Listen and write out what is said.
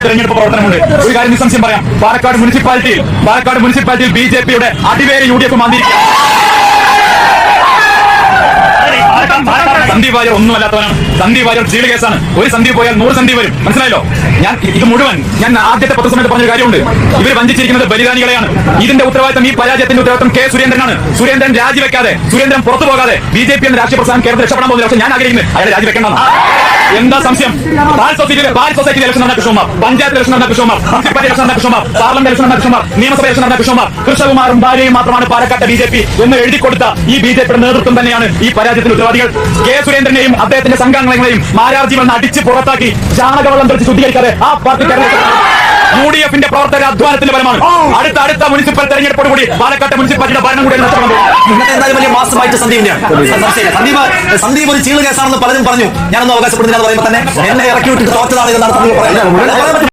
തെരഞ്ഞെടുപ്പ് പ്രവർത്തനമുണ്ട്. ഒരു കാര്യം നിസ്സംശയം പറയാം, പാലക്കാട് മുനിസിപ്പാലിറ്റിയിൽ BJP-യുടെ അടിവേര് UDF മാന്തിയിരിക്കുക. സന്ദീപ് വാര്യർ ഒന്നുമല്ലാത്തവനാണ്. സന്ദീപ് വാര്യർ ചീള് കേസാണ്. ഒരു സന്ദീപ് പോയാൽ 100 സന്ദീപ് വരും. മനസ്സിലായല്ലോ? ഞാൻ ആദ്യത്തെ പൊതുസമയത്ത് പറഞ്ഞൊരു കാര്യമുണ്ട്. ഇവർ വഞ്ചിച്ചിരിക്കുന്നത് ബലിദാനികളെയാണ്. ഇതിന്റെ ഉത്തരവാദിത്തം, ഈ പരാജയത്തിന്റെ ഉത്തരവാദിത്തം K. സുരേന്ദ്രനാണ്. സുരേന്ദ്രൻ രാജിവെക്കാതെ, സുരേന്ദ്രൻ പുറത്തു പോകാതെ BJP എന്ന രാഷ്ട്രീയ പ്രസ്ഥാനം കേരളത്തിൽ രക്ഷപ്പെടാൻ പോകുന്നില്ല. പക്ഷെ ഞാൻ ആഗ്രഹിക്കുന്നത് അയാൾ രാജിവെക്കണം. എന്താ സംശയം? ബാൽ സൊസൈറ്റി ഇലക്ഷൻ നടന്ന കൃഷ്ണകുമാർ, പഞ്ചായത്ത് ഇലക്ഷൻ നടന്ന കൃഷ്ണകുമാർ, മുനിസിപ്പാലിറ്റി ഇലക്ഷൻ നടന്ന കൃഷ്ണകുമാർ, പാർലമെന്റ് ഇലക്ഷൻ നടന്ന കൃഷ്ണകുമാർ, നിയമസഭ ഇലക്ഷൻ നടന്ന കൃഷ്ണകുമാർ, കൃഷ്ണകുമാറും ഭാര്യയും മാത്രമാണ് പാലക്കാട്ടെ BJP എന്ന് എഴുതി കൊടുത്ത ഈ BJP-യുടെ നേതൃത്വം തന്നെയാണ് ഈ പരാജയത്തിന് ഉത്തരവാദികൾ. K. സുരേന്ദ്രനെയും അദ്ദേഹത്തിന്റെ സംഘാംഗങ്ങളെയും മാരാർജി വന്ന് അടിച്ച് പുറത്താക്കി ചാണകവെള്ളം തെളിച്ച് ശുദ്ധീകരിക്കാതെ ആ പാർട്ടി UDF-ന്റെ പ്രവർത്തകരുടെ അധ്വാനത്തിന്റെ ഫലമാണ്. അടുത്ത മുനിസിപ്പൽ തെരഞ്ഞെടുപ്പോടുകൂടി പാലക്കാട്ടെ മുനിസിപ്പാലിറ്റിയുടെ ഭരണം കൂടി എന്തായാലും വലിയ മാസമായിട്ട് സന്ദീപ് ഒരു ചീള് കേസാണെന്ന് പലരും പറഞ്ഞു. ഞാനൊന്നും അവകാശപ്പെടുന്നില്ല എന്ന് പറയുമ്പോൾ തന്നെ എന്നെ ഇറക്കി വിട്ടിട്ട് തോറ്റതാണ് ഇതെന്നാണ്